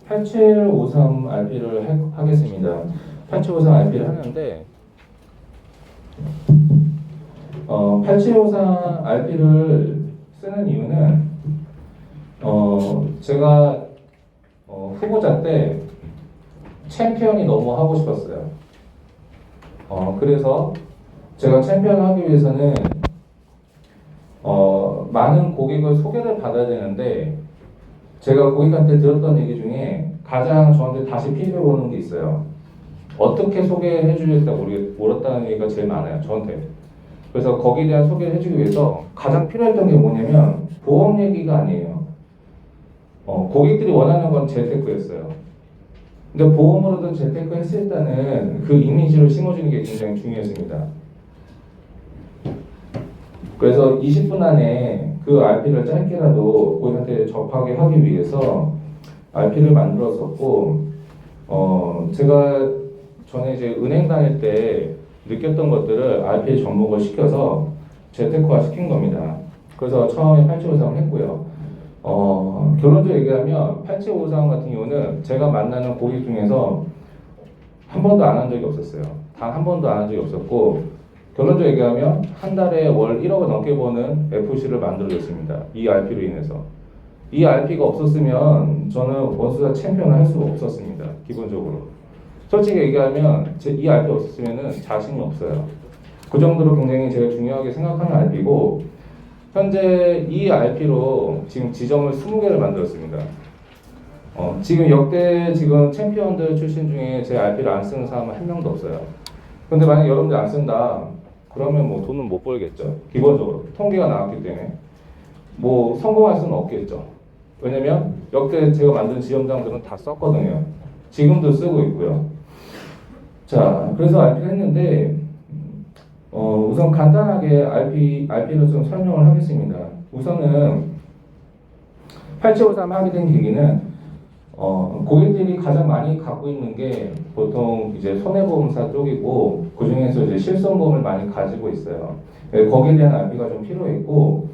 8753 RP를 하겠습니다. 8753 RP를 하는데 8753 RP를 쓰는 이유는 제가 후보자 때 챔피언이 너무 하고 싶었어요. 그래서 제가 챔피언을 하기 위해서는 많은 고객을 소개를 받아야 되는데 제가 고객한테 들었던 얘기 중에 가장 저한테 다시 피드백 오는 게 있어요. 어떻게 소개해 주실까 모르겠다는 얘기가 제일 많아요, 저한테. 그래서 거기에 대한 소개를 해주기 위해서 가장 필요했던 게 뭐냐면 보험 얘기가 아니에요. 고객들이 원하는 건 재테크였어요. 근데 보험으로도 재테크 했을 때는 그 이미지를 심어주는 게 굉장히 중요했습니다. 그래서 20분 안에 그 RP를 짧게라도 고객한테 접하게 하기 위해서 RP를 만들었었고, 제가 전에 이제 은행 다닐 때 느꼈던 것들을 RP에 접목을 시켜서 재테크화 시킨 겁니다. 그래서 처음에 8753을 했고요. 결론적으로 얘기하면 8753 같은 경우는 제가 만나는 고객 중에서 한 번도 안 한 적이 없었어요. 단 한 번도 안 한 적이 없었고, 결론적으로 얘기하면 한 달에 월 1억을 넘게 버는 FC를 만들어줬습니다. 이 RP로 인해서. 이 RP가 없었으면 저는 원수사 챔피언을 할 수가 없었습니다. 기본적으로. 솔직히 얘기하면 이 RP 없었으면 자신이 없어요. 그 정도로 굉장히 제가 중요하게 생각하는 RP고, 현재 이 RP로 지금 지점을 20개를 만들었습니다. 지금 역대 지금 챔피언들 출신 중에 제 RP를 안 쓰는 사람은 한 명도 없어요. 근데 만약 여러분들 안 쓴다, 그러면 뭐 돈은 못 벌겠죠. 기본적으로. 통계가 나왔기 때문에. 뭐 성공할 수는 없겠죠. 왜냐면 역대 제가 만든 지점장들은 다 썼거든요. 지금도 쓰고 있고요. 자, 그래서 RP를 했는데, 우선 간단하게 RP를 좀 설명을 하겠습니다. 우선은 8753 하게 된 계기는 고객들이 가장 많이 갖고 있는 게 보통 이제 손해보험사 쪽이고 그 중에서 이제 실손보험을 많이 가지고 있어요. 거기에 대한 RP가 좀 필요했고,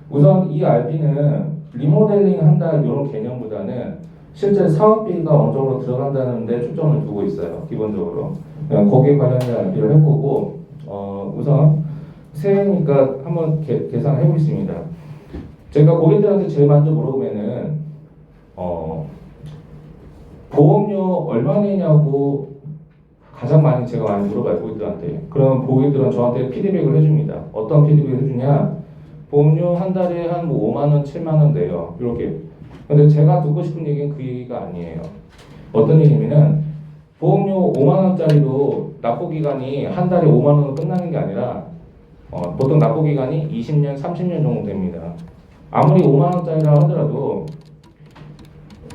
우선 이 RP는 리모델링 한다 이런 개념보다는 실제 사업비가 어느 정도 들어간다는 데 초점을 두고 있어요. 기본적으로 거기에 관련된 RP를 할 거고, 우선 새해니까 한번 계산해 보겠습니다. 제가 고객들한테 제일 먼저 물어보면은 보험료 얼마 내냐고 가장 많이 제가 많이 물어봐요, 고객들한테. 그러면 고객들은 저한테 피드백을 해줍니다. 어떤 피드백을 해주냐? 보험료 한 달에 한 뭐 5만 원, 7만 원 내요. 이렇게. 근데 제가 듣고 싶은 얘기는 그 얘기가 아니에요. 어떤 얘기냐면은 보험료 5만 원짜리도 납부 기간이 한 달에 5만 원으로 끝나는 게 아니라 보통 납부 기간이 20년, 30년 정도 됩니다. 아무리 5만 원짜리라 하더라도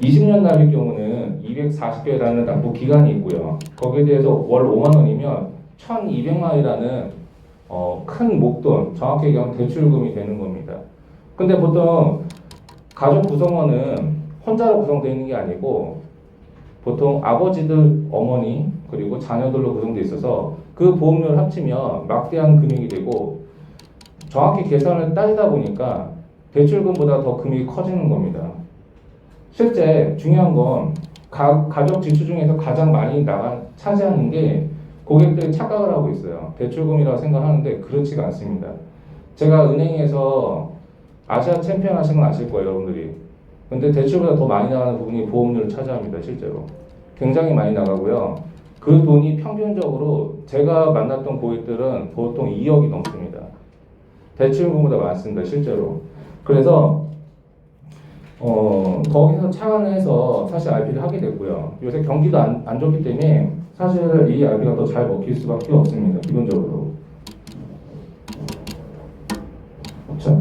20년 납일 경우는 240개라는 납부 기간이 있고요. 거기에 대해서 월 5만 원이면 1,200만 원이라는 큰 목돈, 정확히 얘기하면 대출금이 되는 겁니다. 근데 보통 가족 구성원은 혼자로 구성되어 있는 게 아니고 보통 아버지들, 어머니, 그리고 자녀들로 구성되어 있어서 그 보험료를 합치면 막대한 금액이 되고, 정확히 계산을 따지다 보니까 대출금보다 더 금액이 커지는 겁니다. 실제 중요한 건 가족 지출 중에서 가장 많이 차지하는 게 고객들이 착각을 하고 있어요. 대출금이라고 생각하는데 그렇지가 않습니다. 제가 은행에서 아시아 챔피언 하신 건 아실 거예요, 여러분들이. 근데 대출보다 더 많이 나가는 부분이 보험료를 차지합니다, 실제로. 굉장히 많이 나가고요. 그 돈이 평균적으로 제가 만났던 고객들은 보통 2억이 넘습니다. 대출금보다 많습니다, 실제로. 그래서 거기서 차원을 해서 사실 RP를 하게 됐고요. 요새 경기도 안 좋기 때문에 사실 이 RP가 더 잘 먹힐 수밖에 없습니다, 기본적으로. 자,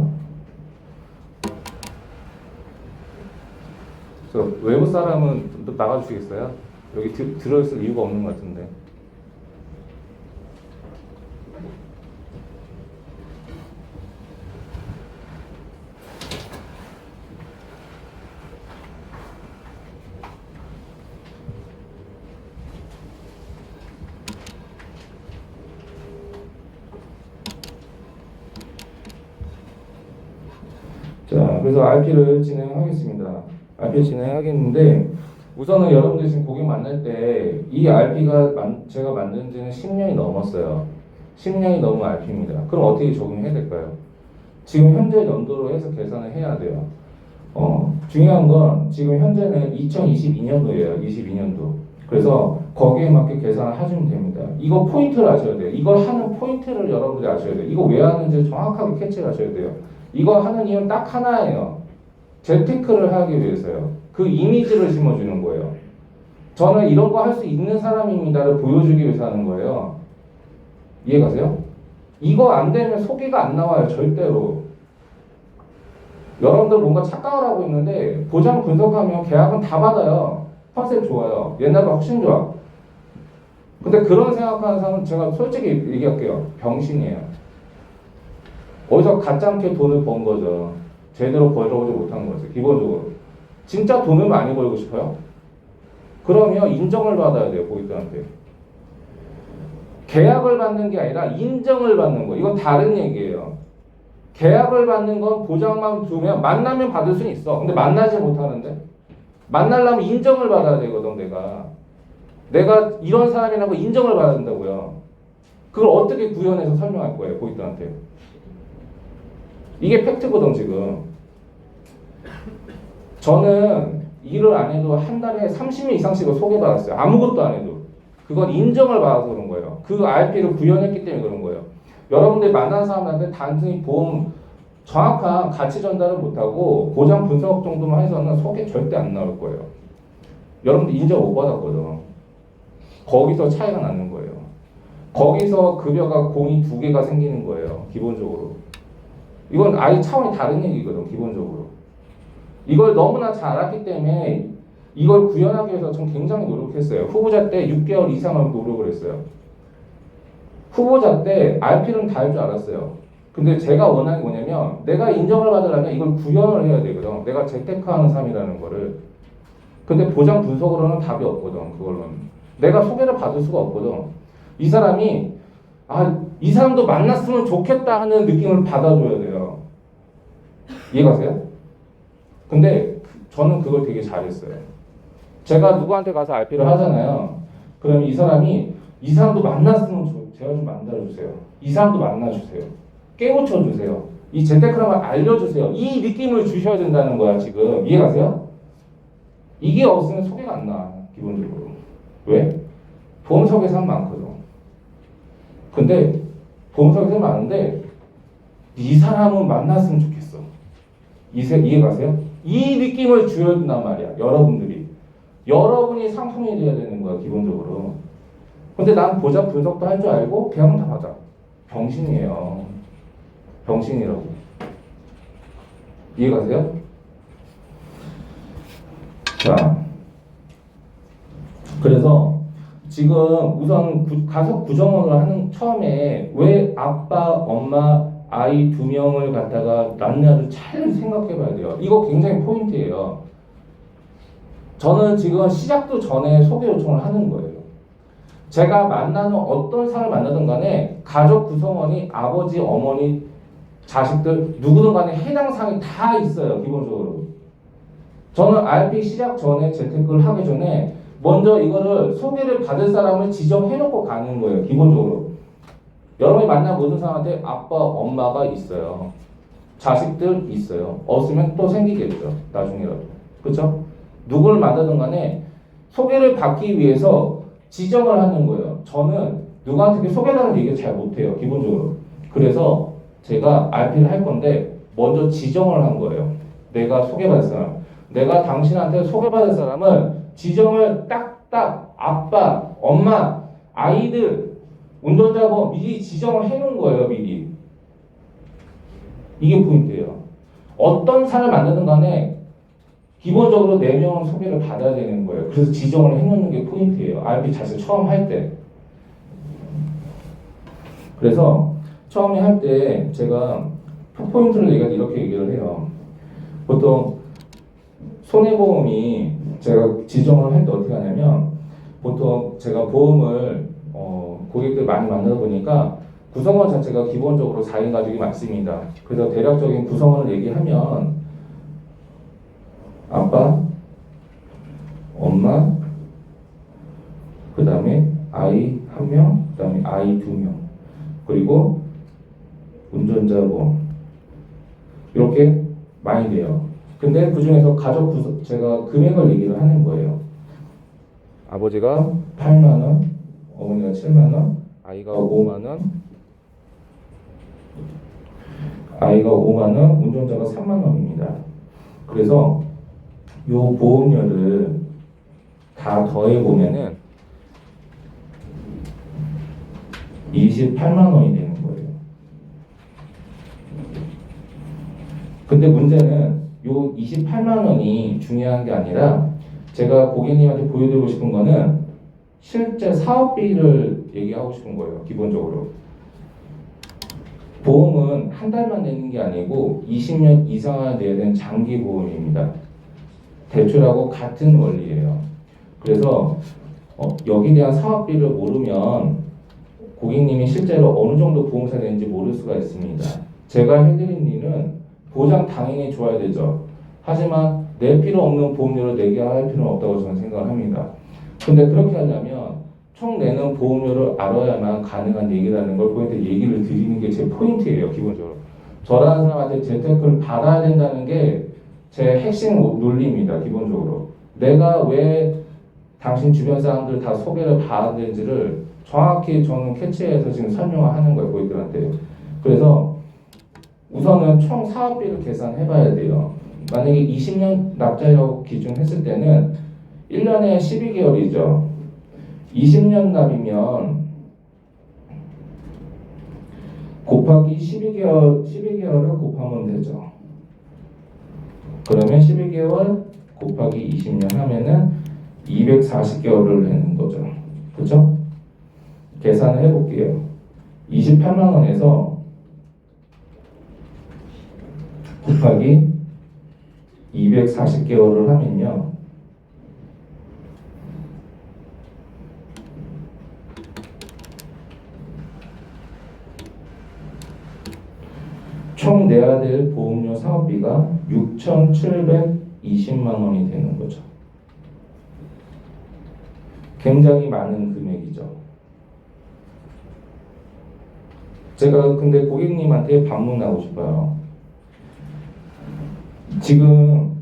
그래서 외부 사람은 나가주시겠어요? 여기 들어있을 이유가 없는 것 같은데. 자, 그래서 RP를 진행하겠습니다. RP 진행하겠는데, 우선은 여러분들 지금 고객 만날 때 이 RP가 제가 만든 지는 10년이 넘었어요. 10년이 넘은 RP입니다. 그럼 어떻게 적용해야 될까요? 지금 현재 연도로 해서 계산을 해야 돼요. 중요한 건 지금 현재는 2022년도예요. 22년도. 그래서 거기에 맞게 계산을 하시면 됩니다. 이거 포인트를 아셔야 돼요. 이걸 하는 포인트를 여러분들이 아셔야 돼요. 이거 왜 하는지 정확하게 캐치를 하셔야 돼요. 이거 하는 이유는 딱 하나예요. 재테크를 하기 위해서요. 그 이미지를 심어주는 거예요. 저는 이런 거 할 수 있는 사람입니다를 보여주기 위해서 하는 거예요. 이해가세요? 이거 안 되면 소개가 안 나와요. 절대로. 여러분들 뭔가 착각을 하고 있는데 보장 분석하면 계약은 다 받아요. 컨셉 좋아요. 옛날보다 훨씬 좋아. 근데 그런 생각하는 사람은 제가 솔직히 얘기할게요. 병신이에요. 어디서 가짜게 돈을 번 거죠. 제대로 벌어오지 못한 거죠. 기본적으로. 진짜 돈을 많이 벌고 싶어요? 그러면 인정을 받아야 돼요. 고객들한테. 계약을 받는 게 아니라 인정을 받는 거. 이건 다른 얘기예요. 계약을 받는 건 보장만 두면 만나면 받을 수는 있어. 근데 만나지 못하는데 만나려면 인정을 받아야 되거든. 내가 이런 사람이라고 인정을 받아야 된다고요. 그걸 어떻게 구현해서 설명할 거예요. 고객들한테. 이게 팩트거든 지금. 저는 일을 안 해도 한 달에 30명 이상씩을 소개받았어요. 아무것도 안 해도. 그건 인정을 받아서 그런 거예요. 그 RP를 구현했기 때문에 그런 거예요. 여러분들이 만난 사람한테 단순히 보험 정확한 가치 전달을 못하고 보장 분석 정도만 해서는 소개 절대 안 나올 거예요. 여러분들 인정 못 받았거든. 거기서 차이가 나는 거예요. 거기서 급여가 공이 두 개가 생기는 거예요. 기본적으로. 이건 아예 차원이 다른 얘기거든. 기본적으로. 이걸 너무나 잘 알았기 때문에 이걸 구현하기 위해서 전 굉장히 노력했어요. 후보자 때 6개월 이상을 노력을 했어요. 후보자 때 RP는 다 할 줄 알았어요. 근데 제가 원하는 게 뭐냐면 내가 인정을 받으려면 이걸 구현을 해야 되거든. 내가 재테크하는 삶이라는 거를. 근데 보장 분석으로는 답이 없거든. 그걸로는. 내가 소개를 받을 수가 없거든. 이 사람이 이 사람도 만났으면 좋겠다 하는 느낌을 받아줘야 돼요. 이해가세요? 근데 저는 그걸 되게 잘했어요. 제가 누구한테 가서 RP를 하잖아요. 그럼 이 사람도 만났으면 제가 좀 만들어주세요. 이 사람도 만나주세요. 깨우쳐주세요. 이 재테크라는 걸 알려주세요. 이 느낌을 주셔야 된다는 거야 지금. 이해가세요? 이게 없으면 소개가 안 나. 기본적으로. 왜? 보험사업에 사람 많거든. 근데 보험사업에 사람 많은데 이 사람은 만났으면 좋겠어. 이해가세요? 이 느낌을 줘야 된단 말이야. 여러분이 상품이 돼야 되는 거야 기본적으로. 근데 난 보장 분석도 할 줄 알고 그냥 다 받아. 병신이에요. 병신이라고. 이해가세요? 자, 그래서 지금 우선 가석 구정을 하는 처음에 왜 아빠, 엄마, 아이 두 명을 갖다가 낳냐를 잘 생각해 봐야 돼요. 이거 굉장히 포인트예요. 저는 지금 시작도 전에 소개 요청을 하는 거예요. 제가 만나는 어떤 사람을 만나든 간에 가족 구성원이 아버지, 어머니, 자식들 누구든 간에 해당 사항이 다 있어요. 기본적으로. 저는 RP 시작 전에 재테크를 하기 전에 먼저 이거를 소개를 받을 사람을 지정해놓고 가는 거예요. 기본적으로. 여러분이 만난 모든 사람한테 아빠, 엄마가 있어요. 자식들 있어요. 없으면 또 생기겠죠. 나중에라도. 그렇죠? 누구를 만나든 간에 소개를 받기 위해서 지정을 하는 거예요. 저는 누구한테 소개라는 얘기를 잘 못해요. 기본적으로. 그래서 제가 RP를 할 건데 먼저 지정을 한 거예요. 내가 소개받을 사람. 내가 당신한테 소개받을 사람을 지정을 딱딱 아빠, 엄마, 아이들, 운전자고 미리 지정을 해놓은 거예요. 미리. 이게 포인트예요. 어떤 사람을 만나든 간에 기본적으로 4명은 소개를 받아야 되는 거예요. 그래서 지정을 해놓는 게 포인트예요. RP 자체 처음 할 때. 그래서 처음에 할 때 제가 포인트를 이렇게 얘기를 해요. 보통 손해보험이 제가 지정을 할 때 어떻게 하냐면 보통 제가 보험을 고객들 많이 만나다 보니까 구성원 자체가 기본적으로 4인 가족이 많습니다. 그래서 대략적인 구성원을 얘기하면 아빠, 엄마, 그 다음에 아이 1명, 그 다음에 아이 2명, 그리고 운전자 보험. 이렇게 많이 돼요. 근데 그 중에서 가족 구성, 제가 금액을 얘기를 하는 거예요. 아버지가 8만원, 어머니가 7만원, 아이가 5만원, 운전자가 3만원입니다. 그래서 요 보험료를 다 더해보면은 28만원이 되는 거예요. 근데 문제는 요 28만원이 중요한 게 아니라 제가 고객님한테 보여드리고 싶은 거는 실제 사업비를 얘기하고 싶은 거예요. 기본적으로. 보험은 한 달만 내는 게 아니고 20년 이상을 내야 되는 장기 보험입니다. 대출하고 같은 원리예요. 그래서 여기에 대한 사업비를 모르면 고객님이 실제로 어느 정도 보험사 되는지 모를 수가 있습니다. 제가 해드린 일은 보장 당연히 좋아야 되죠. 하지만 낼 필요 없는 보험료를 내게 할 필요는 없다고 저는 생각을 합니다. 근데 그렇게 하려면 총 내는 보험료를 알아야만 가능한 얘기라는 걸 고객한테 얘기를 드리는 게 제 포인트예요. 기본적으로. 저라는 사람한테 재테크를 받아야 된다는 게 제 핵심 논리입니다. 기본적으로. 내가 왜 당신 주변 사람들 다 소개를 받아야 되는지를 정확히 저는 캐치해서 지금 설명을 하는 거예요. 고객들한테. 그래서 우선은 총 사업비를 계산해 봐야 돼요. 만약에 20년 납자력 기준 했을 때는 1년에 12개월이죠. 20년 납이면 곱하기 12개월을 곱하면 되죠. 그러면 12개월 곱하기 20년 하면은 240개월을 되는 거죠. 그렇죠? 계산을 해볼게요. 28만 원에서 곱하기 240개월을 하면요. 총 내야 될 보험료 사업비가 6,720만 원이 되는 거죠. 굉장히 많은 금액이죠. 제가 근데 고객님한테 반문하고 싶어요. 지금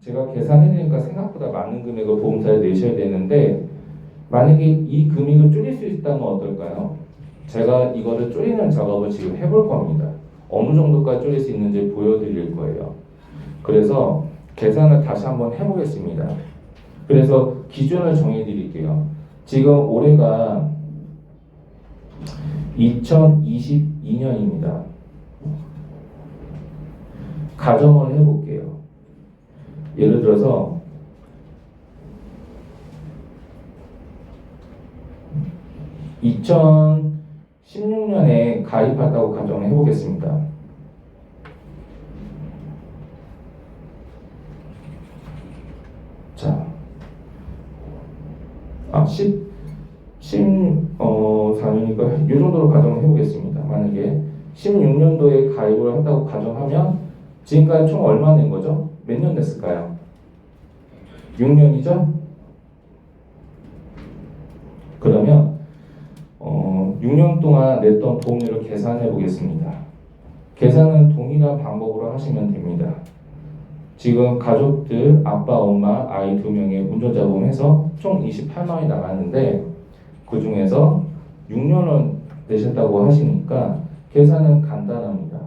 제가 계산해드리니까 생각보다 많은 금액을 보험사에 내셔야 되는데 만약에 이 금액을 줄일 수 있다면 어떨까요? 제가 이거를 줄이는 작업을 지금 해볼 겁니다. 어느 정도까지 줄일 수 있는지 보여드릴 거예요. 그래서 계산을 다시 한번 해보겠습니다. 그래서 기준을 정해드릴게요. 지금 올해가 2022년입니다. 가정을 해볼게요. 예를 들어서 2016년에 가입했다고 가정을 해보겠습니다. 자, 4년이니까 이 정도로 가정을 해보겠습니다. 만약에 16년도에 가입을 한다고 가정하면 지금까지 총 얼마 낸 거죠? 몇 년 됐을까요? 6년이죠? 그러면 6년 동안 냈던 보험료를 계산해 보겠습니다. 계산은 동일한 방법으로 하시면 됩니다. 지금 가족들 아빠, 엄마, 아이 2명의 운전자 보험해서 총 28만 원이 나갔는데 그 중에서 6년을 내셨다고 하시니까 계산은 간단합니다.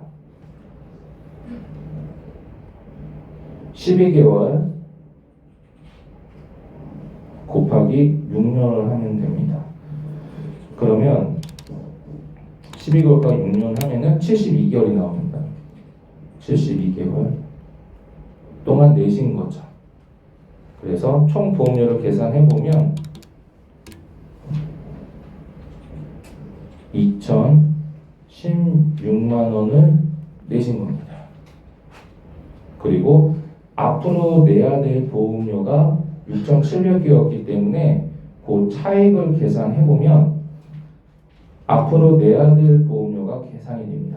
12개월 곱하기 6년을 하면 됩니다. 그러면 12개월 곱하기 6년 하면은 72개월이 나옵니다. 72개월 동안 내신 거죠. 그래서 총 보험료를 계산해 보면 2,016만 원을 내신 겁니다. 그리고 앞으로 내야 될 보험료가 6,700개였기 때문에 그 차익을 계산해 보면 앞으로 내야 될 보험료가 계산이 됩니다.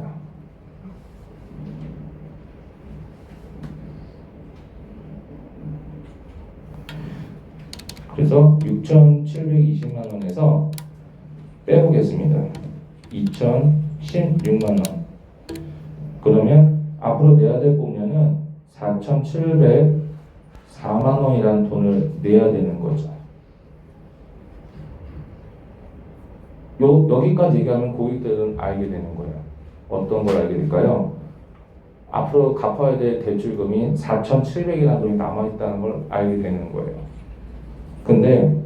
그래서 6,720만 원에서 빼보겠습니다. 2,016만 원. 그러면 앞으로 내야 될 보면은 4,704만 원이라는 돈을 내야 되는 거죠. 여기까지 얘기하면 고객들은 알게 되는 거예요. 어떤 걸 알게 될까요? 앞으로 갚아야 될 대출금이 4,700이라는 돈이 남아있다는 걸 알게 되는 거예요. 근데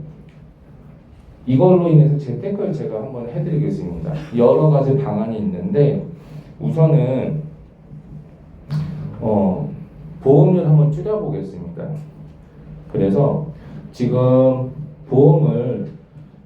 이걸로 인해서 재테크를 제가 한번 해드리겠습니다. 여러 가지 방안이 있는데 우선은 보험료를 한번 줄여보겠습니다. 그래서 지금 보험을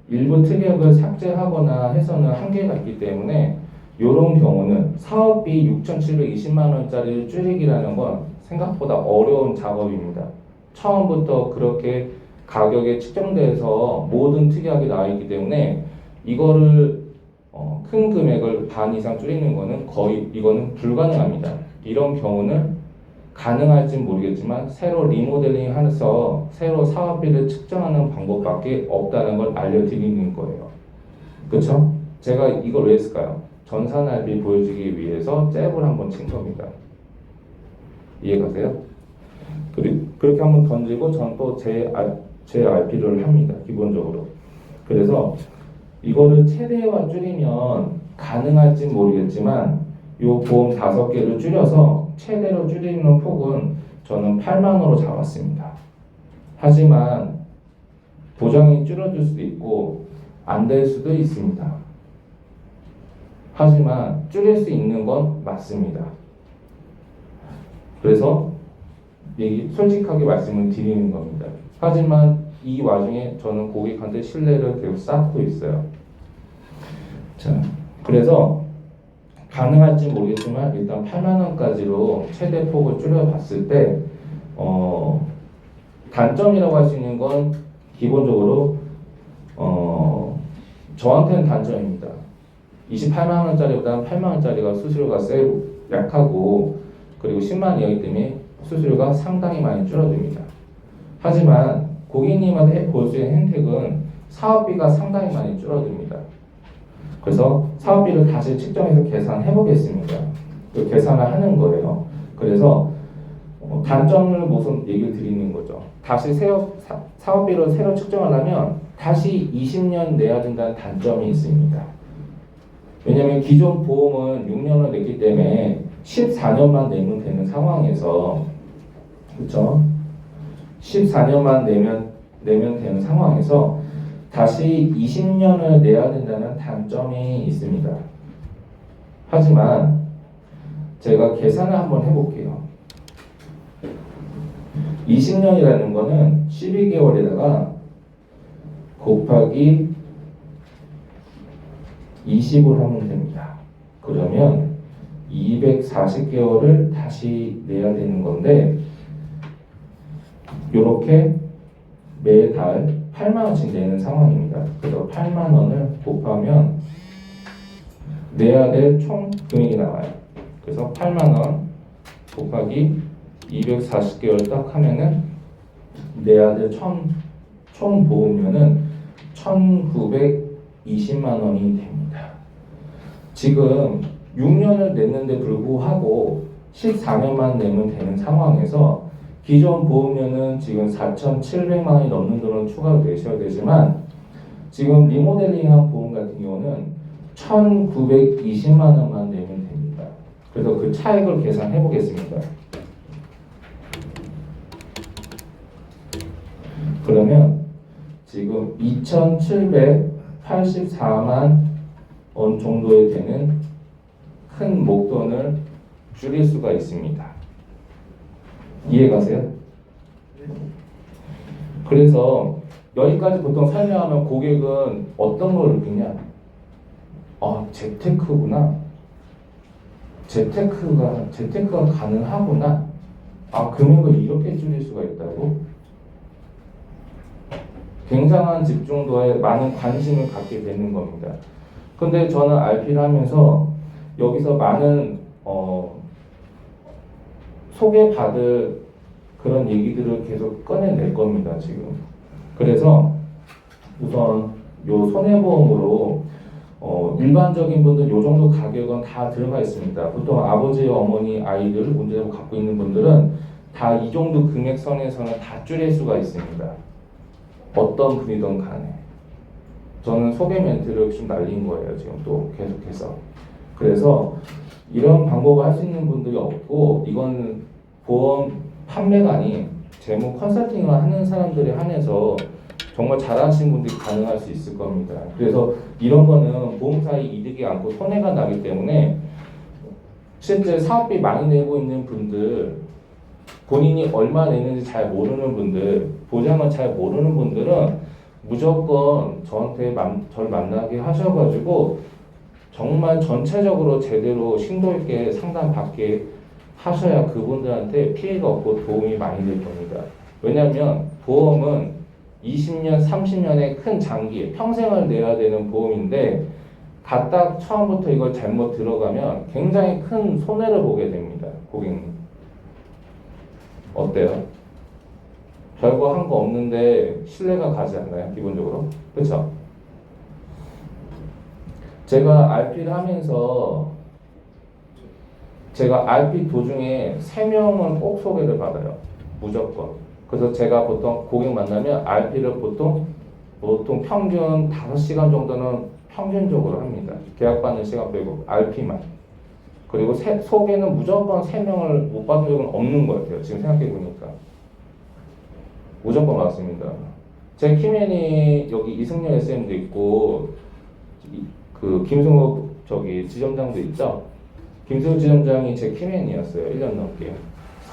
일부 특약을 삭제하거나 해서는 한계가 있기 때문에 이런 경우는 사업비 6,720만 원짜리 줄이기라는 건 생각보다 어려운 작업입니다. 처음부터 그렇게 가격에 측정돼서 모든 특약이 나와 있기 때문에 이거를 큰 금액을 반 이상 줄이는 거는 거의 이거는 불가능합니다. 이런 경우는 가능할진 모르겠지만 새로 리모델링 해서 새로 사업비를 측정하는 방법밖에 없다는 걸 알려드리는 거예요. 그렇죠? 제가 이걸 왜 했을까요? 전산RP 보여주기 위해서 잽을 한번 친 겁니다. 이해가세요? 그렇게 한번 던지고 저는 또 제 RP를 합니다. 기본적으로. 그래서 이거를 최대화 줄이면 가능할진 모르겠지만 요 보험 5개를 줄여서 최대로 줄이는 폭은 저는 8만 원으로 잡았습니다. 하지만 보장이 줄어들 수도 있고 안 될 수도 있습니다. 하지만 줄일 수 있는 건 맞습니다. 그래서 솔직하게 말씀을 드리는 겁니다. 하지만 이 와중에 저는 고객한테 신뢰를 계속 쌓고 있어요. 자, 그래서 가능할지 모르겠지만 일단 8만 원까지로 최대 폭을 줄여봤을 때 단점이라고 할 수 있는 건 기본적으로 저한테는 단점입니다. 28만 원짜리보다는 8만 원짜리가 수수료가 세고 약하고 그리고 10만 원 이하이기 때문에 수수료가 상당히 많이 줄어듭니다. 하지만 고객님한테 볼 수 있는 혜택은 사업비가 상당히 많이 줄어듭니다. 그래서 사업비를 다시 측정해서 계산해 보겠습니다. 그 계산을 하는 거예요. 그래서 단점을 무슨 얘기를 드리는 거죠. 다시 사업비를 새로 측정하려면 다시 20년 내야 된다는 단점이 있습니다. 왜냐하면 기존 보험은 6년을 냈기 때문에 14년만 내면 되는 상황에서 그렇죠? 14년만 내면 되는 상황에서 다시 20년을 내야 된다는 단점이 있습니다. 하지만 제가 계산을 한번 해볼게요. 20년이라는 거는 12개월에다가 곱하기 20을 하면 됩니다. 그러면 240개월을 다시 내야 되는 건데 이렇게 매달 8만 원씩 내는 상황입니다. 그래서 8만 원을 곱하면 내야 될 총 금액이 나와요. 그래서 8만 원 곱하기 240개월 딱 하면은 내야 될 총 보험료는 1,920만 원이 됩니다. 지금 6년을 냈는데 불구하고 14년만 내면 되는 상황에서 기존 보험료는 지금 4,700만 원이 넘는 돈을 추가로 내셔야 되지만 지금 리모델링한 보험 같은 경우는 1,920만 원만 내면 됩니다. 그래서 그 차액을 계산해 보겠습니다. 그러면 지금 2,784만 원 정도에 되는 큰 목돈을 줄일 수가 있습니다. 이해가세요? 그래서 여기까지 보통 설명하면 고객은 어떤 걸 느끼냐? 재테크구나. 재테크가 가능하구나. 금액을 이렇게 줄일 수가 있다고? 굉장한 집중도에 많은 관심을 갖게 되는 겁니다. 근데 저는 RP를 하면서 여기서 많은 소개받을 그런 얘기들을 계속 꺼내낼 겁니다. 지금 그래서 우선 요 손해보험으로 일반적인 분들 요 정도 가격은 다 들어가 있습니다. 보통 아버지, 어머니, 아이들 문제를 갖고 있는 분들은 다 이 정도 금액선에서는 다 줄일 수가 있습니다. 어떤 분이든 간에. 저는 소개 멘트를 좀 날린 거예요. 지금 또 계속해서. 그래서 이런 방법을 할 수 있는 분들이 없고, 이건 보험 판매가 아닌 재무 컨설팅을 하는 사람들에 한해서 정말 잘하시는 분들이 가능할 수 있을 겁니다. 그래서 이런 거는 보험사의 이득이 않고 손해가 나기 때문에 실제 사업비 많이 내고 있는 분들, 본인이 얼마 내는지 잘 모르는 분들, 보장을 잘 모르는 분들은 무조건 저한테 저를 만나게 하셔가지고 정말 전체적으로 제대로 심도 있게 상담받게 하셔야 그분들한테 피해가 없고 도움이 많이 될 겁니다. 왜냐하면 보험은 20년, 30년의 큰 장기, 평생을 내야 되는 보험인데 갖다 처음부터 이걸 잘못 들어가면 굉장히 큰 손해를 보게 됩니다. 고객님. 어때요? 별거 한 거 없는데 신뢰가 가지 않나요? 기본적으로. 그렇죠? 제가 RP를 하면서 제가 RP 도중에 3명은 꼭 소개를 받아요. 무조건. 그래서 제가 보통 고객 만나면 RP를 보통 평균 5시간 정도는 평균적으로 합니다. 계약받는 시간 빼고 RP만. 그리고 소개는 무조건 3명을 못 받은 적은 없는 것 같아요. 지금 생각해보니까. 무조건 맞습니다. 제 키맨이 여기 이승열 SM도 있고, 그 김승욱 지점장도 있죠. 김승욱 지점장이 제 키맨이었어요. 1년 넘게.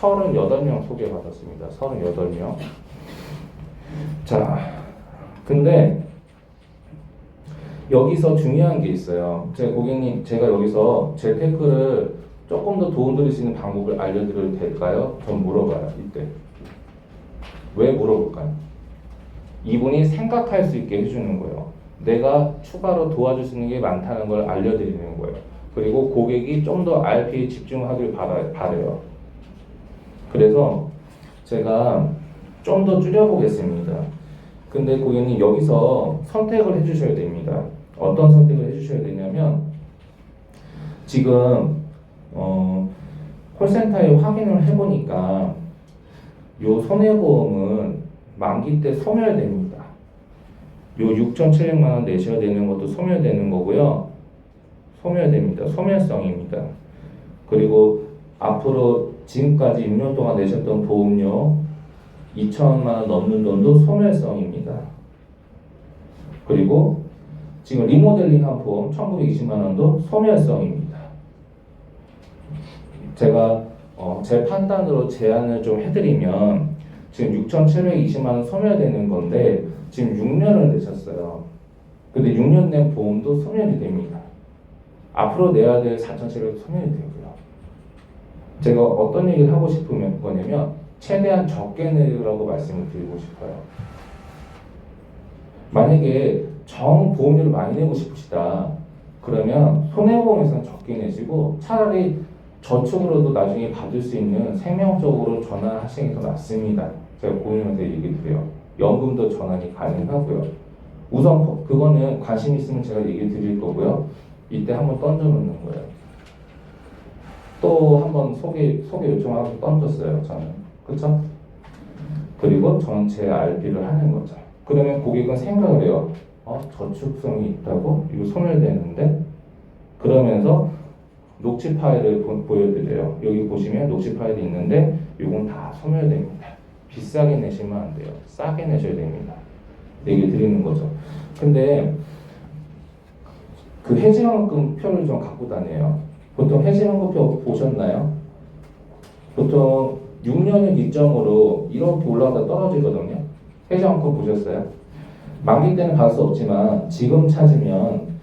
38명 소개받았습니다. 38명. 자, 근데 여기서 중요한 게 있어요. 고객님, 제가 여기서 재테크를 조금 더 도움 드릴 수 있는 방법을 알려드려도 될까요? 전 물어봐요, 이때. 왜 물어볼까요? 이분이 생각할 수 있게 해주는 거예요. 내가 추가로 도와줄 수 있는 게 많다는 걸 알려드리는 거예요. 그리고 고객이 좀 더 RP에 집중하길 바래요. 그래서 제가 좀 더 줄여보겠습니다. 근데 고객님 여기서 선택을 해주셔야 됩니다. 어떤 선택을 해주셔야 되냐면 지금 콜센터에 확인을 해보니까 요 손해보험은 만기 때 소멸됩니다. 요 6,700만 원 내셔야 되는 것도 소멸되는 거고요. 소멸됩니다. 소멸성입니다. 그리고 앞으로 지금까지 6년 동안 내셨던 보험료 2천만 원 넘는 돈도 소멸성입니다. 그리고 지금 리모델링한 보험 1,920만 원도 소멸성입니다. 제가 제 판단으로 제안을 좀 해드리면 지금 6,720만 원 소멸되는 건데 지금 6년을 내셨어요. 근데 6년 낸 보험도 소멸이 됩니다. 앞으로 내야 될 4,700도 소멸이 되고요. 제가 어떤 얘기를 하고 싶은 거냐면 최대한 적게 내라고 말씀을 드리고 싶어요. 만약에 보험료를 많이 내고 싶으시다 그러면 손해보험에서는 적게 내시고 차라리 저축으로도 나중에 받을 수 있는 생명적으로 전환하시는 게 더 낫습니다. 제가 고객님한테 얘기 드려요. 연금도 전환이 가능하고요. 우선 그거는 관심 있으면 제가 얘기 드릴 거고요. 이때 한번 던져놓는 거예요. 또 한번 소개 요청하고 던졌어요. 저는. 그렇죠? 그리고 전체 RP를 하는 거죠. 그러면 고객은 생각을 해요. 저축성이 있다고? 이거 소멸되는데? 그러면서 녹취 파일을 보여드려요. 여기 보시면 녹취 파일이 있는데 이건 다 소멸됩니다. 비싸게 내시면 안 돼요. 싸게 내셔야 됩니다. 얘기 드리는 거죠. 근데 그 해지환급 표를 좀 갖고 다녀요. 보통 해지환급 표 보셨나요? 보통 6년을 기점으로 이렇게 올라가다 떨어지거든요. 해지환급 보셨어요? 만기 때는 받을 수 없지만 지금 찾으면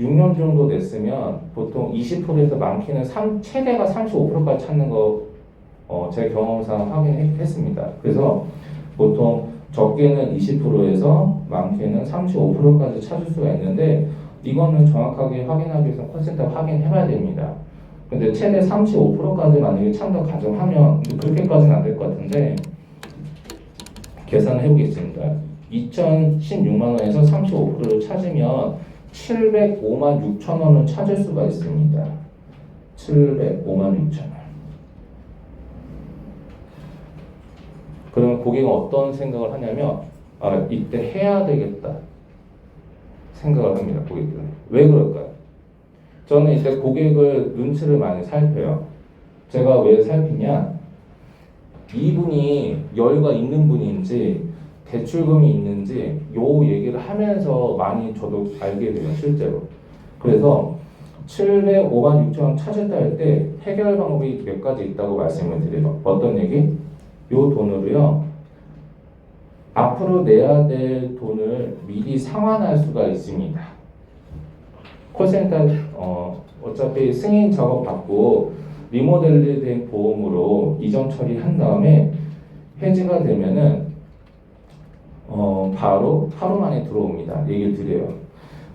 6년 정도 냈으면 보통 20%에서 많게는 최대가 35%까지 찾는 거 제 경험상 확인했습니다. 그래서 보통 적게는 20%에서 많게는 35%까지 찾을 수가 있는데 이거는 정확하게 확인하기 위해서 콜센터 확인해봐야 됩니다. 근데 최대 35%까지 만약에 참도 가정하면 그렇게까지는 안 될 것 같은데 계산을 해보겠습니다. 2016만 원에서 35%를 찾으면 705만 6천 원을 찾을 수가 있습니다. 705만 6천 원. 그러면 고객은 어떤 생각을 하냐면 이때 해야 되겠다 생각을 합니다. 고객들은. 왜 그럴까요? 저는 이때 고객을 눈치를 많이 살펴요. 제가 왜 살피냐? 이분이 여유가 있는 분인지 대출금이 있는지 요 얘기를 하면서 많이 저도 알게 돼요. 실제로. 그래서 705만 6천 원 찾았다 할 때 해결 방법이 몇 가지 있다고 말씀을 드려요. 어떤 얘기? 요 돈으로요. 앞으로 내야 될 돈을 미리 상환할 수가 있습니다. 콜센터 어차피 승인 작업 받고 리모델링된 보험으로 이전 처리한 다음에 해지가 되면은 바로 하루 만에 들어옵니다. 얘기를 드려요.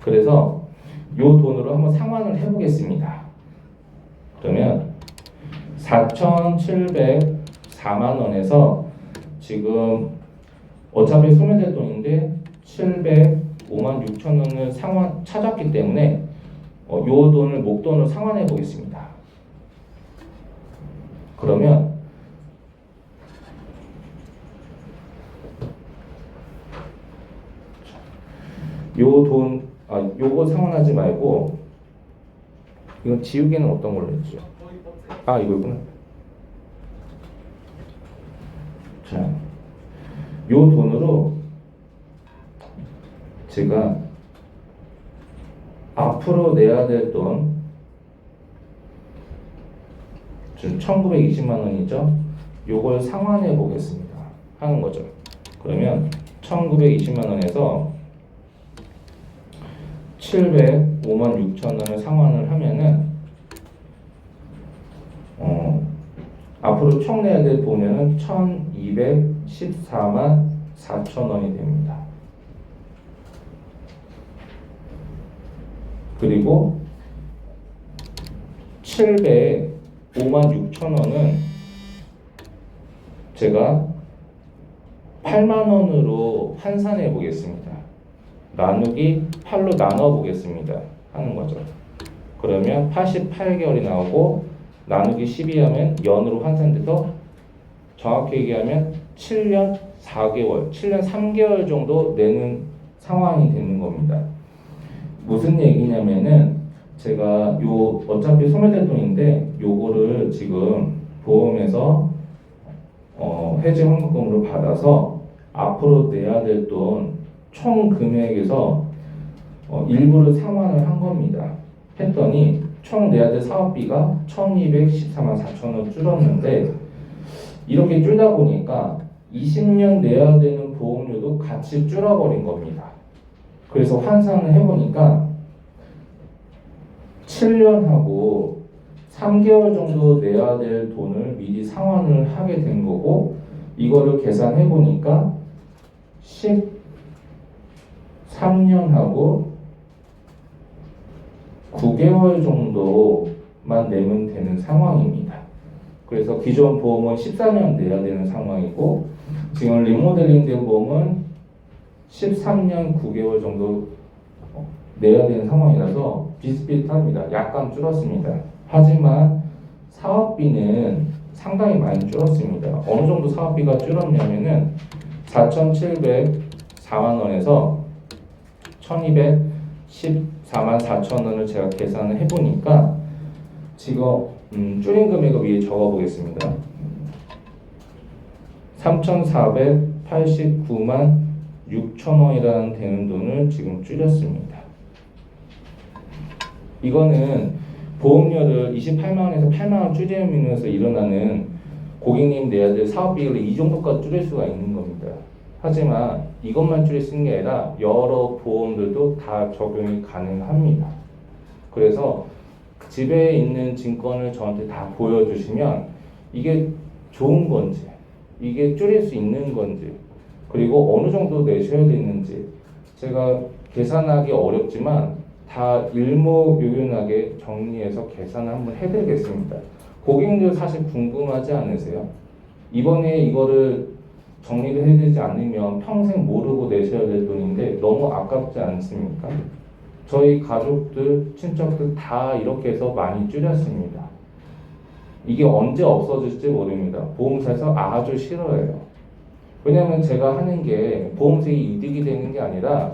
그래서 요 돈으로 한번 상환을 해보겠습니다. 그러면 4,704만 원에서 지금 어차피 소멸될 돈인데 705만 6천 원을 상환 찾았기 때문에 요 돈을 목돈으로 상환해 보겠습니다. 그러면 요 돈, 요거 상환하지 말고 이건 지우개는 어떤 걸로 했죠? 이거구나. 자, 요 돈으로 제가 앞으로 내야 될 돈 지금 1920만 원이죠? 요걸 상환해 보겠습니다. 하는 거죠. 그러면 1920만 원에서 705만 6천 원을 상환을 하면은 앞으로 총 내야 될 보면은 1214만 4천 원이 됩니다. 그리고 705만 6천 원은 제가 8만 원으로 환산해 보겠습니다. 나누기 8로 나눠 보겠습니다. 하는 거죠. 그러면 88개월이 나오고 나누기 12 하면 연으로 환산돼서 정확히 얘기하면 7년 4개월, 7년 3개월 정도 내는 상황이 되는 겁니다. 무슨 얘기냐면은 제가 요 어차피 소멸될 돈인데 요거를 지금 보험에서 해지 환급금으로 받아서 앞으로 내야 될 돈 총 금액에서 일부를 상환을 한 겁니다. 했더니 총 내야 될 사업비가 1214만 4천 원 줄었는데 이렇게 줄다 보니까 20년 내야 되는 보험료도 같이 줄어버린 겁니다. 그래서 환산을 해보니까 7년하고 3개월 정도 내야 될 돈을 미리 상환을 하게 된 거고 이거를 계산해 보니까 13년하고 9개월 정도만 내면 되는 상황입니다. 그래서 기존 보험은 14년 내야 되는 상황이고 지금 리모델링 된 보험은 13년 9개월 정도 내야 되는 상황이라서 비슷비슷합니다. 약간 줄었습니다. 하지만 사업비는 상당히 많이 줄었습니다. 어느 정도 사업비가 줄었냐면은 4,704만 원에서 1,214만 4천 원을 제가 계산을 해보니까 지금 줄인 금액을 위에 적어보겠습니다. 3,489만 6천 원이라는 되는 돈을 지금 줄였습니다. 이거는 보험료를 28만 원에서 8만 원 줄이면서 일어나는 고객님 내야 될 사업비를 이 정도까지 줄일 수가 있는 겁니다. 하지만 이것만 줄일 수 있는 게 아니라 여러 보험들도 다 적용이 가능합니다. 그래서 집에 있는 증권을 저한테 다 보여주시면 이게 좋은 건지 이게 줄일 수 있는 건지 그리고 어느 정도 내셔야 되는지 제가 계산하기 어렵지만 다 일목요연하게 정리해서 계산을 한번 해드리겠습니다. 고객님들 사실 궁금하지 않으세요? 이번에 이거를 정리를 해주지 않으면 평생 모르고 내셔야 될 돈인데 너무 아깝지 않습니까? 저희 가족들, 친척들 다 이렇게 해서 많이 줄였습니다. 이게 언제 없어질지 모릅니다. 보험사에서 아주 싫어해요. 왜냐하면 제가 하는 게 보험세이 이득이 되는 게 아니라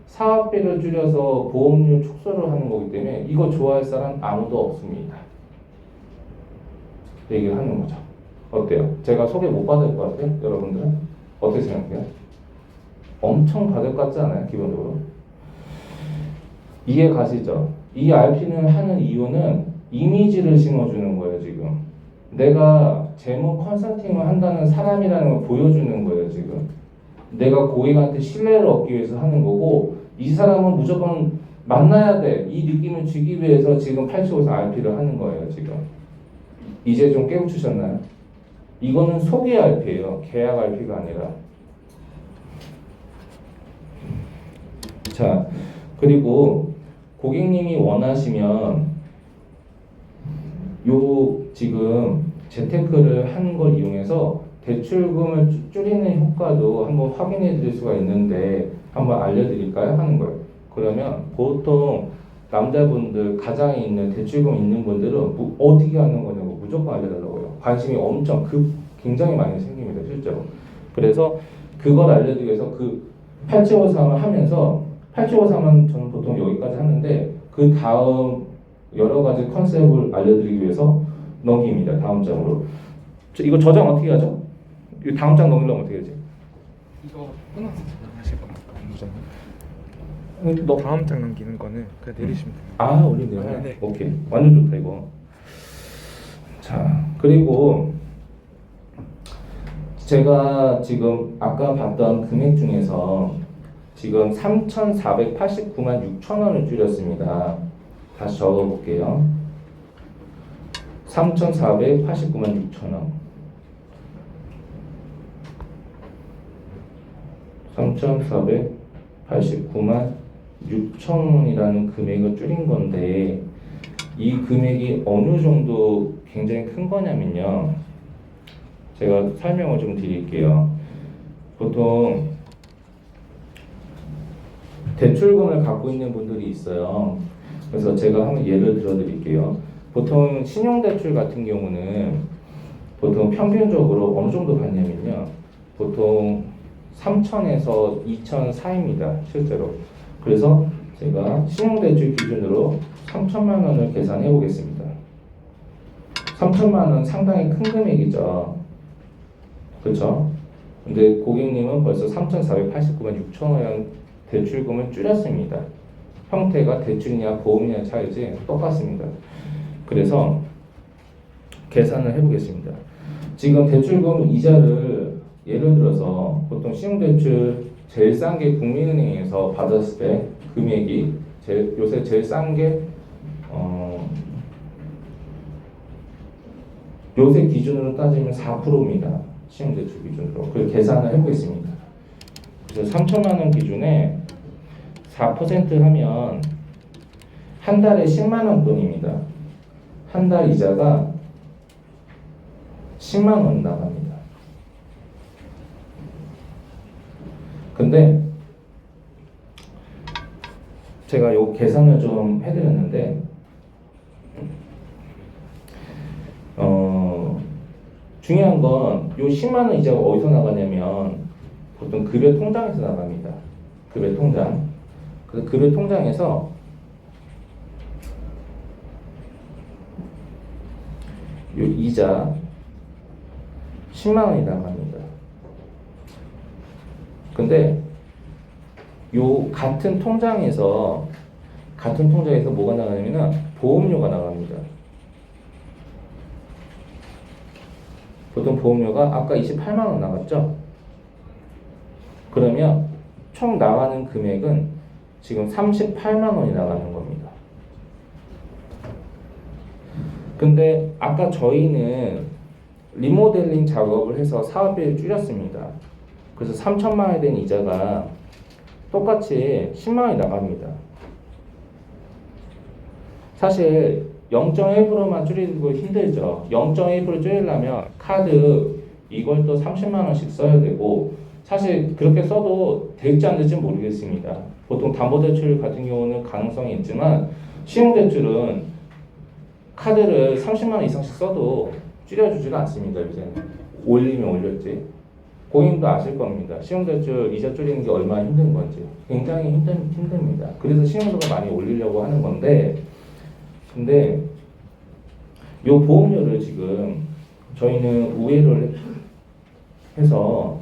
사업비를 줄여서 보험료 축소를 하는 거기 때문에 이거 좋아할 사람 아무도 없습니다. 얘기를 하는 거죠. 어때요? 제가 소개 못 받을 것 같아요? 여러분들은? 어떻게 생각해요? 엄청 받을 것 같지 않아요? 기본적으로. 이해 가시죠? 이 RP를 하는 이유는 이미지를 심어주는 거예요, 지금. 내가 재무 컨설팅을 한다는 사람이라는 걸 보여주는 거예요, 지금. 내가 고객한테 신뢰를 얻기 위해서 하는 거고, 이 사람은 무조건 만나야 돼. 이 느낌을 주기 위해서 지금 85세 RP를 하는 거예요, 지금. 이제 좀 깨우치셨나요? 이거는 소개 RP예요. 계약 RP가 아니라. 자, 그리고 고객님이 원하시면 요 지금 재테크를 하는 걸 이용해서 대출금을 줄이는 효과도 한번 확인해 드릴 수가 있는데 한번 알려드릴까요? 하는 거예요. 그러면 보통 남자분들 가장에 있는 대출금 있는 분들은 어떻게 하는 거냐고 무조건 알려달라고요. 관심이 엄청 굉장히 많이 생깁니다, 실제로. 그래서 그걸 알려드리기 위해서 그 8753을 하면서 8753은 저는 보통 여기까지 하는데 그 다음 여러 가지 컨셉을 알려드리기 위해서 넘깁니다. 다음 장으로. 이거 저장 어떻게 하죠? 이 다음 장 넘기려면 어떻게 하지? 이거 끊어서 하실 겁니까? 다음 장 넘기는 거는 그냥 내리시면 됩니다. 아, 올리네요. 네. 오케이. 완전 좋다, 이거. 자, 그리고 제가 지금 아까 봤던 금액 중에서 지금 3,489만 6천 원을 줄였습니다. 다시 적어볼게요. 3,489만 6천 원. 3,489만 6천 원이라는 금액을 줄인 건데 이 금액이 어느 정도 굉장히 큰 거냐면요. 제가 설명을 좀 드릴게요. 보통 대출금을 갖고 있는 분들이 있어요. 그래서 제가 한번 예를 들어 드릴게요. 보통 신용대출 같은 경우는 보통 평균적으로 어느 정도 받냐면요. 보통 3천에서 2천 사이입니다. 실제로. 그래서 제가 신용대출 기준으로 3천만 원을 계산해 보겠습니다. 3천만 원 상당히 큰 금액이죠. 그렇죠? 근데 고객님은 벌써 3,489만 6천 원이라는 대출금을 줄였습니다. 형태가 대출이냐 보험이냐 차이지 똑같습니다. 그래서 계산을 해보겠습니다. 지금 대출금 이자를 예를 들어서 보통 신용대출 제일 싼 게 국민은행에서 받았을 때 금액이 요새 제일 싼 게 요새 기준으로 따지면 4%입니다. 신용대출 기준으로. 그래서 계산을 해보겠습니다. 그래서 3천만 원 기준에 4% 하면 한 달에 10만 원뿐입니다. 한 달 이자가 10만 원 나갑니다. 근데 제가 요 계산을 좀 해드렸는데 중요한 건 요 10만 원 이자가 어디서 나가냐면 보통 급여 통장에서 나갑니다. 급여 통장. 그래서 급여 통장에서 요 이자 10만 원이 나갑니다. 근데 요 같은 통장에서 뭐가 나가냐면 보험료가 나갑니다. 보통 보험료가 아까 28만 원 나갔죠? 그러면 총 나가는 금액은 지금 38만 원이 나가는 겁니다. 근데 아까 저희는 리모델링 작업을 해서 사업비를 줄였습니다. 그래서 3천만 원에 대한 이자가 똑같이 10만 원이 나갑니다. 사실 0.1%만 줄이는 거 힘들죠. 0.1% 줄이려면 카드 이걸 또 30만 원씩 써야 되고 사실 그렇게 써도 될지 안 될지 모르겠습니다. 보통 담보대출 같은 경우는 가능성이 있지만 신용대출은 카드를 30만 원 이상씩 써도 줄여주지가 않습니다. 요새는 올리면 올렸지. 고객님도 아실 겁니다. 신용대출 이자 줄이는 게 얼마나 힘든 건지 굉장히 힘듭니다. 그래서 신용도가 많이 올리려고 하는 건데 근데 요 보험료를 지금 저희는 우회를 해서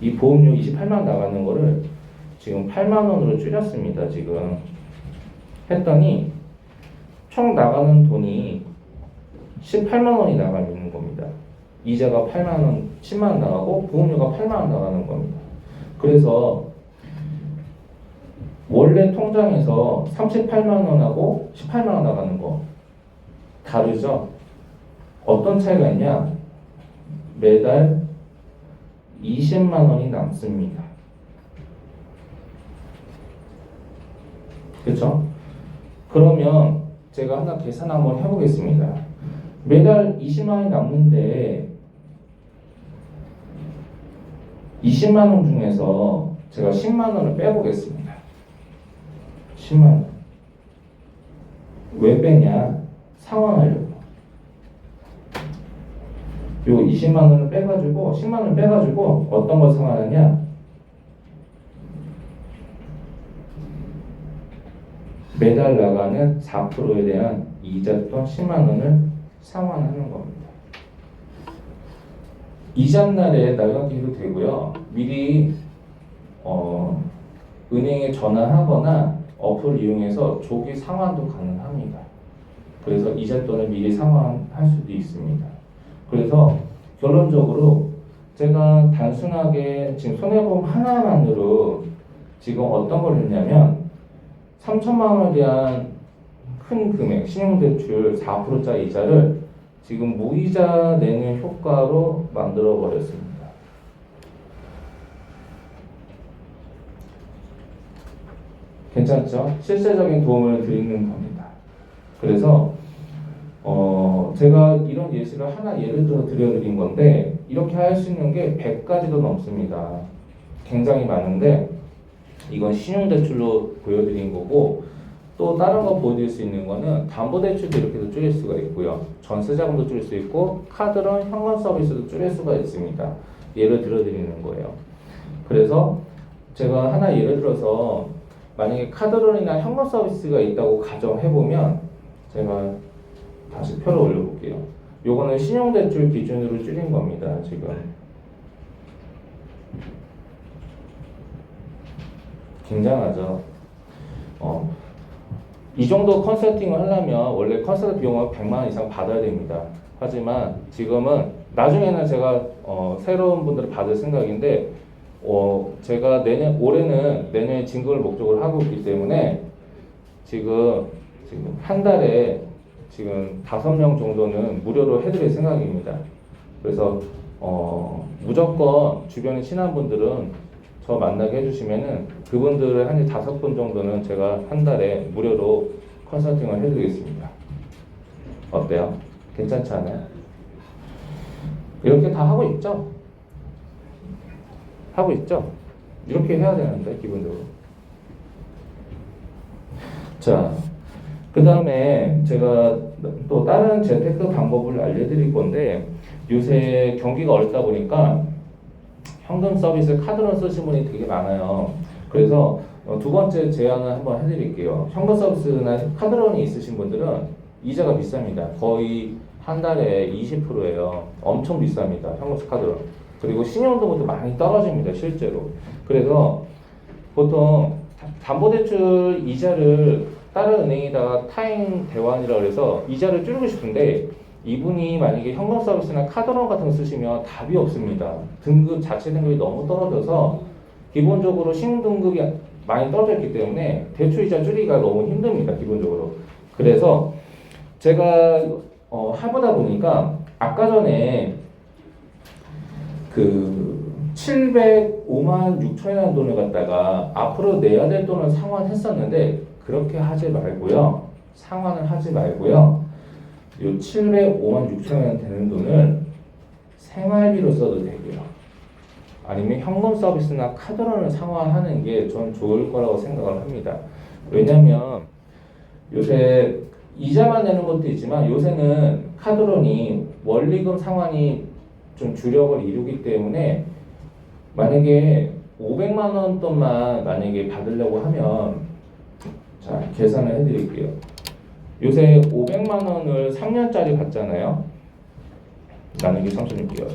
이 보험료 28만 원 나가는 거를 지금 8만 원으로 줄였습니다. 지금 했더니 총 나가는 돈이 18만 원이 나가는 겁니다. 이자가 8만 원, 10만 원 나가고 보험료가 8만 원 나가는 겁니다. 그래서 원래 통장에서 38만 원하고 18만 원 나가는 거 다르죠? 어떤 차이가 있냐? 매달 20만 원이 남습니다. 그렇죠? 그러면 제가 하나 계산 한번 해보겠습니다. 매달 20만 원이 남는데 20만 원 중에서 제가 10만 원을 빼보겠습니다. 10만 원. 왜 빼냐? 상환하려고. 요 20만 원을 빼가지고 10만 원을 빼가지고 어떤 걸 상환하냐? 매달 나가는 4%에 대한 이자 또는 10만 원을 상환하는 겁니다. 이삿날에 나가기도 되고요. 미리 은행에 전화하거나 어플을 이용해서 조기 상환도 가능합니다. 그래서 이자 또는 미리 상환할 수도 있습니다. 그래서 결론적으로 제가 단순하게 지금 손해보험 하나만으로 지금 어떤 걸 했냐면 3천만 원에 대한 큰 금액 신용대출 4%짜리 이자를 지금 무이자 내는 효과로 만들어 버렸습니다. 괜찮죠? 실제적인 도움을 드리는 겁니다. 그래서 제가 이런 예시를 하나 예를 들어 드려드린 건데 이렇게 할 수 있는 게 100가지도 넘습니다. 굉장히 많은데 이건 신용대출로 보여드린 거고 또 다른 거 보여드릴 수 있는 거는 담보대출도 이렇게도 줄일 수가 있고요. 전세자금도 줄일 수 있고 카드론 현금 서비스도 줄일 수가 있습니다. 예를 들어드리는 거예요. 그래서 제가 하나 예를 들어서 만약에 카드론이나 현금 서비스가 있다고 가정해보면 제가 다시 표를 올려볼게요. 요거는 신용대출 기준으로 줄인 겁니다. 지금 굉장하죠. 이 정도 컨설팅을 하려면 원래 컨설팅 비용은 100만 원 이상 받아야 됩니다. 하지만 지금은 나중에는 제가 새로운 분들을 받을 생각인데 제가 올해는 내년에 진급을 목적으로 하고 있기 때문에 지금 한 달에 지금 5명 정도는 무료로 해드릴 생각입니다. 그래서 무조건 주변에 친한 분들은 저 만나게 해주시면은 그분들을 한 5분 정도는 제가 한 달에 무료로 컨설팅을 해드리겠습니다. 어때요? 괜찮지 않아요? 이렇게 다 하고 있죠? 하고 있죠? 이렇게 해야 되는데 기본적으로. 자, 그 다음에 제가 또 다른 재테크 방법을 알려드릴 건데 요새 경기가 어렵다 보니까 현금 서비스 카드론 쓰시는 분이 되게 많아요. 그래서 두 번째 제안을 한번 해드릴게요. 현금 서비스나 카드론이 있으신 분들은 이자가 비쌉니다. 거의 한 달에 20%예요. 엄청 비쌉니다. 현금 카드론. 그리고 신용도도 많이 떨어집니다. 실제로. 그래서 보통 담보대출 이자를 다른 은행에다가 타임 대환이라고 해서 이자를 줄이고 싶은데 이분이 만약에 현금 서비스나 카드론 같은 거 쓰시면 답이 없습니다. 등급 자체 등급이 너무 떨어져서 기본적으로 신용 등급이 많이 떨어져 있기 때문에 대출 이자 줄이기가 너무 힘듭니다. 기본적으로. 그래서 제가 해보다 보니까 아까 전에 그 705만 6천이라는 돈을 갖다가 앞으로 내야 될 돈을 상환했었는데 그렇게 하지 말고요. 상환을 하지 말고요. 요 705만 6천 원 되는 돈을 생활비로 써도 되고요. 아니면 현금 서비스나 카드론을 상환하는 게 전 좋을 거라고 생각을 합니다. 왜냐면 요새 이자만 내는 것도 있지만 요새는 카드론이 원리금 상환이 좀 주력을 이루기 때문에 만약에 500만 원 돈만 만약에 받으려고 하면 자 계산을 해드릴게요. 요새 500만 원을 3년짜리 받잖아요. 나누기 36개월.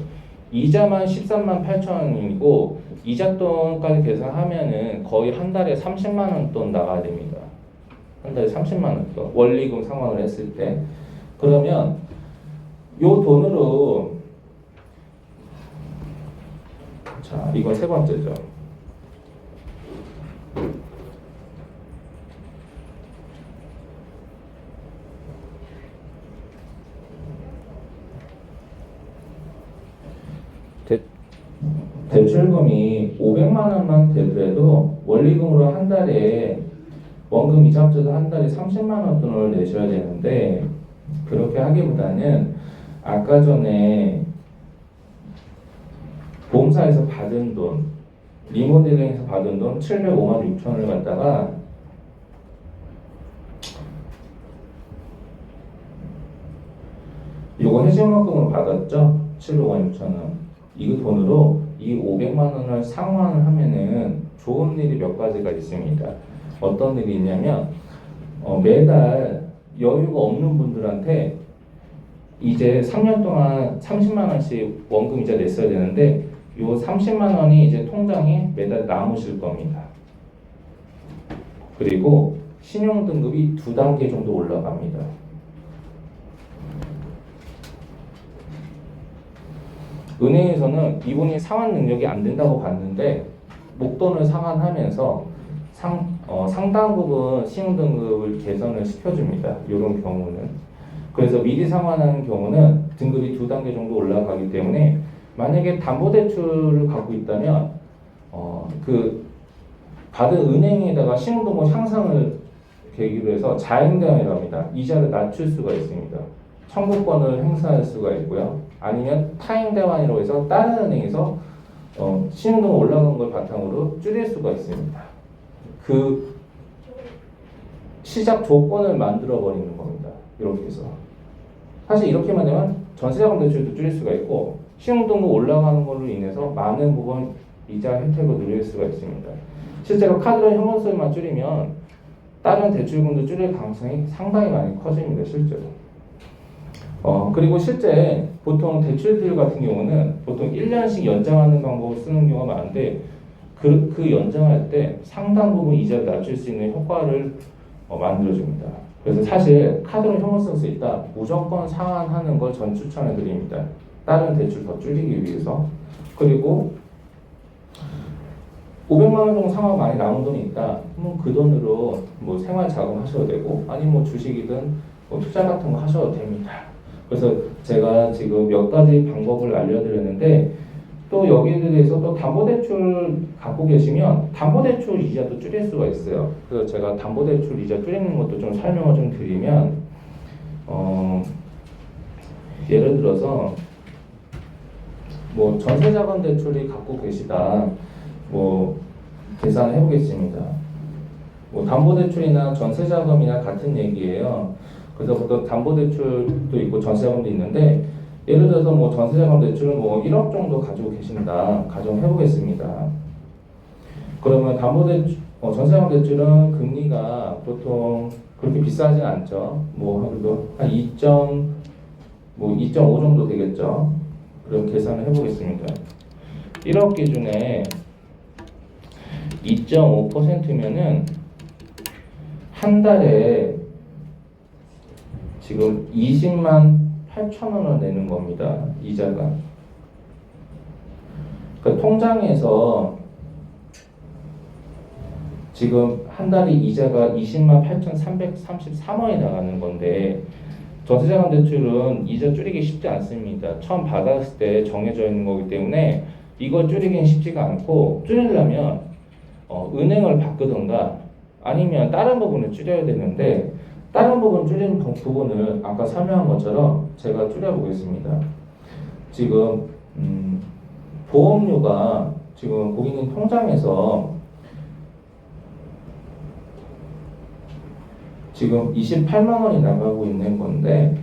이자만 13만 8천 원이고 이자 돈까지 계산하면은 거의 한 달에 30만 원 돈 나가야 됩니다. 한 달에 30만 원 돈. 원리금 상환을 했을 때. 그러면 요 돈으로 자, 이건 세 번째죠. 대출금이 500만 원만 되더라도 원리금으로 한 달에 원금 이자 합쳐서 한 달에 30만 원 돈을 내셔야 되는데 그렇게 하기보다는 아까 전에 보험사에서 받은 돈, 리모델링에서 받은 돈 705만 6천 원을 갖다가 이거 해지원금으로 받았죠? 705만 6천 원. 이 돈으로 이 500만 원을 상환을 하면은 좋은 일이 몇 가지가 있습니다. 어떤 일이 있냐면 매달 여유가 없는 분들한테 이제 3년 동안 30만 원씩 원금 이자 냈어야 되는데 요 30만 원이 이제 통장에 매달 남으실 겁니다. 그리고 신용 등급이 2단계 정도 올라갑니다. 은행에서는 이분이 상환 능력이 안 된다고 봤는데 목돈을 상환하면서 상당 부분 신용 등급을 개선을 시켜줍니다. 이런 경우는. 그래서 미리 상환하는 경우는 등급이 2단계 정도 올라가기 때문에 만약에 담보대출을 갖고 있다면 그 받은 은행에다가 신용등급 향상을 계기로 해서 자행대환이라고 합니다. 이자를 낮출 수가 있습니다. 청구권을 행사할 수가 있고요. 아니면 타행대환이라고 해서 다른 은행에서 신용등급 올라간 걸 바탕으로 줄일 수가 있습니다. 그 시작 조건을 만들어 버리는 겁니다. 이렇게 해서 사실 이렇게만 되면 전세자금 대출도 줄일 수가 있고 신용등급 올라가는 걸로 인해서 많은 부분 이자 혜택을 누릴 수가 있습니다. 실제로 카드론 현금수만 줄이면 다른 대출금도 줄일 가능성이 상당히 많이 커집니다. 실제로. 그리고 실제 보통 대출들 같은 경우는 보통 1년씩 연장하는 방법을 쓰는 경우가 많은데 그 연장할 때 상당 부분 이자를 낮출 수 있는 효과를 만들어줍니다. 그래서 사실 카드로 현금 쓸 수 있다. 무조건 상환하는 걸 전 추천해 드립니다. 다른 대출 더 줄이기 위해서. 그리고 500만 원 정도 상환 많이 남은 돈이 있다. 그럼 그 돈으로 뭐 생활 자금 하셔도 되고 아니면 뭐 주식이든 뭐 투자 같은 거 하셔도 됩니다. 그래서 제가 지금 몇 가지 방법을 알려드렸는데 또 여기에 대해서 또 담보대출 갖고 계시면 담보대출 이자도 줄일 수가 있어요. 그래서 제가 담보대출 이자 줄이는 것도 좀 설명을 좀 드리면 예를 들어서 뭐 전세자금 대출이 갖고 계시다. 뭐 계산을 해보겠습니다. 뭐 담보대출이나 전세자금이나 같은 얘기예요. 그래서 보통 담보대출도 있고 전세자금도 있는데 예를 들어서 뭐 전세자금 대출은 뭐 1억 정도 가지고 계신다 가정해 보겠습니다. 그러면 전세자금 대출은 금리가 보통 그렇게 비싸진 않죠. 뭐 그래도 한 2.5 정도 되겠죠. 그럼 계산을 해보겠습니다. 1억 기준에 2.5%면은 한 달에 지금 20만 8천 원을 내는 겁니다. 이자가. 그 통장에서 지금 한 달에 이자가 20만 8,333원이 나가는 건데 전세자금 대출은 이자 줄이기 쉽지 않습니다. 처음 받았을 때 정해져 있는 거기 때문에 이걸 줄이기는 쉽지가 않고 줄이려면 은행을 바꾸던가 아니면 다른 부분을 줄여야 되는데 다른 부분 줄이는 부분을 아까 설명한 것처럼 제가 줄여보겠습니다. 지금 보험료가 지금 고객님 통장에서 지금 28만 원이 나가고 있는 건데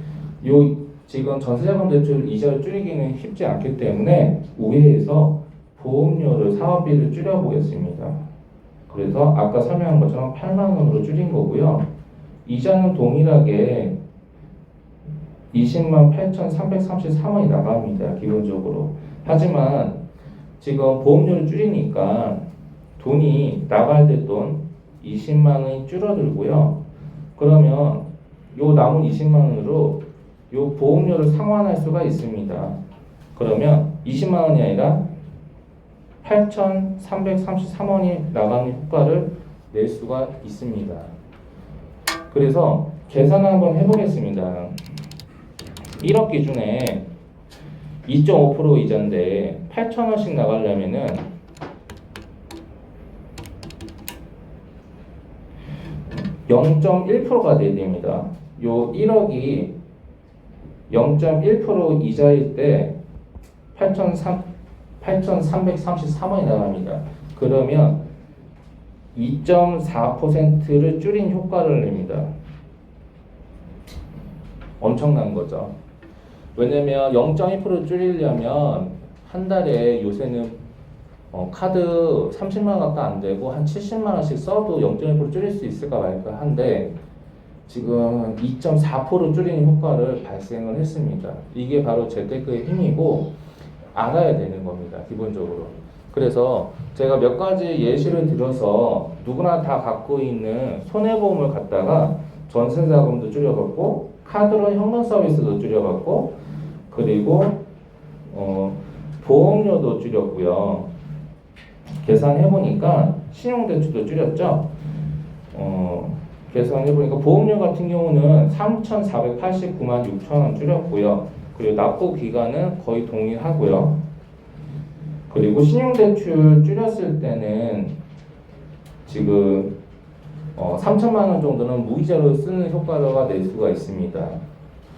요 지금 전세자금 대출 이자를 줄이기는 쉽지 않기 때문에 우회해서 보험료를 사업비를 줄여보겠습니다. 그래서 아까 설명한 것처럼 8만 원으로 줄인 거고요. 이자는 동일하게 20만 8,333원이 나갑니다. 기본적으로. 하지만 지금 보험료를 줄이니까 돈이 나갈 때 돈 20만 원이 줄어들고요. 그러면 요 남은 20만 원으로 요 보험료를 상환할 수가 있습니다. 그러면 20만 원이 아니라 8,333원이 나가는 효과를 낼 수가 있습니다. 그래서 계산을 한번 해보겠습니다. 1억 기준에 2.5% 이자인데 8,000원씩 나가려면은 0.1%가 돼야 됩니다. 요 1억이 0.1% 이자일 때 8,333원이 나갑니다. 그러면 2.4%를 줄인 효과를 냅니다. 엄청난 거죠. 왜냐면 0.1% 줄이려면 한 달에 요새는 카드 30만 원도 안 되고 한 70만 원씩 써도 0.1% 줄일 수 있을까 말까 한데 지금 2.4% 줄이는 효과를 발생을 했습니다. 이게 바로 재테크의 힘이고 알아야 되는 겁니다. 기본적으로. 그래서 제가 몇 가지 예시를 들어서 누구나 다 갖고 있는 손해보험을 갖다가 전세자금도 줄여갖고 카드로 현금 서비스도 줄여갖고 그리고 보험료도 줄였고요. 계산해보니까 신용대출도 줄였죠. 계산해보니까 보험료 같은 경우는 3,489만 6천 원 줄였고요. 그리고 납부 기간은 거의 동일하고요. 그리고 신용대출 줄였을 때는 지금 3천만 원 정도는 무이자로 쓰는 효과가 낼 수가 있습니다.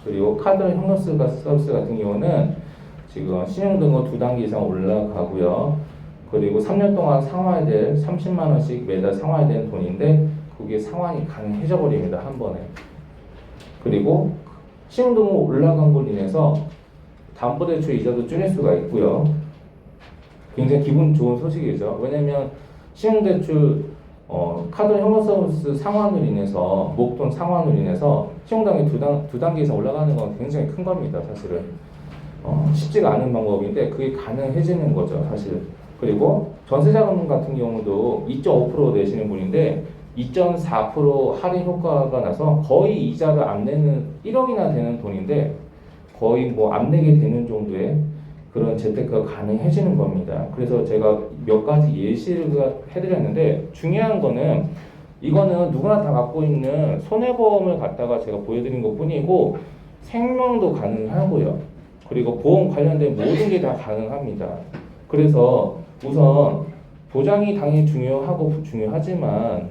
그리고 카드 현금 서비스 같은 경우는 지금 신용등급 2단계 이상 올라가고요. 그리고 3년 동안 상환해야 될 30만 원씩 매달 상환해야 되는 돈인데 그게 상환이 가능해져 버립니다. 한 번에. 그리고 신용등급 올라간 걸로 인해서 담보대출 이자도 줄일 수가 있고요. 굉장히 기분 좋은 소식이죠. 왜냐면 신용대출 카드 현금 서비스 상환으로 인해서 목돈 상환으로 인해서 신용당이 두 단계 이상 올라가는 건 굉장히 큰 겁니다. 사실은 쉽지가 않은 방법인데 그게 가능해지는 거죠. 사실. 그리고 전세자금 같은 경우도 2.5% 내시는 분인데 2.4% 할인 효과가 나서 거의 이자를 안 내는 1억이나 되는 돈인데 거의 뭐 안 내게 되는 정도의 그런 재테크가 가능해지는 겁니다. 그래서 제가 몇 가지 예시를 해드렸는데 중요한 거는 이거는 누구나 다 갖고 있는 손해보험을 갖다가 제가 보여드린 것 뿐이고 생명도 가능하고요. 그리고 보험 관련된 모든 게 다 가능합니다. 그래서 우선 보장이 당연히 중요하지만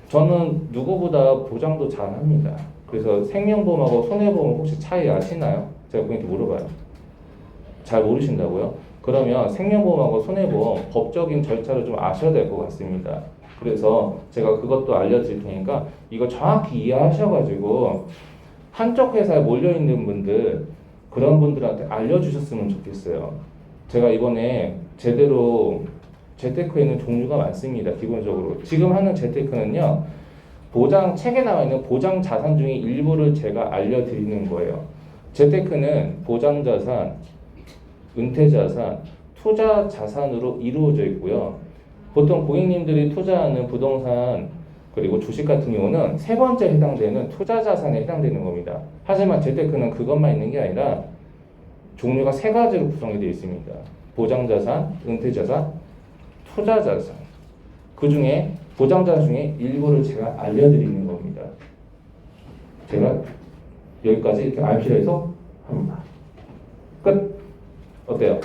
저는 누구보다 보장도 잘합니다. 그래서 생명보험하고 손해보험 혹시 차이 아시나요? 제가 고객한테 물어봐요. 잘 모르신다고요? 그러면 생명보험하고 손해보험 법적인 절차를 좀 아셔야 될 것 같습니다. 그래서 제가 그것도 알려드릴 테니까 이거 정확히 이해하셔가지고 한쪽 회사에 몰려있는 분들 그런 분들한테 알려주셨으면 좋겠어요. 제가 이번에 제대로 재테크에는 종류가 많습니다. 기본적으로 지금 하는 재테크는요 보장 책에 나와 있는 보장 자산 중에 일부를 제가 알려드리는 거예요. 재테크는 보장 자산, 은퇴 자산, 투자 자산으로 이루어져 있고요. 보통 고객님들이 투자하는 부동산 그리고 주식 같은 경우는 세 번째 해당되는 투자 자산에 해당되는 겁니다. 하지만 재테크는 그것만 있는 게 아니라 종류가 세 가지로 구성이 되어 있습니다. 보장 자산, 은퇴 자산, 투자 자산. 그 중에 보장 자산 중에 일부를 제가 알려드리는 겁니다. 제가 여기까지 이렇게 RP에서 합니다. 끝. 어때요?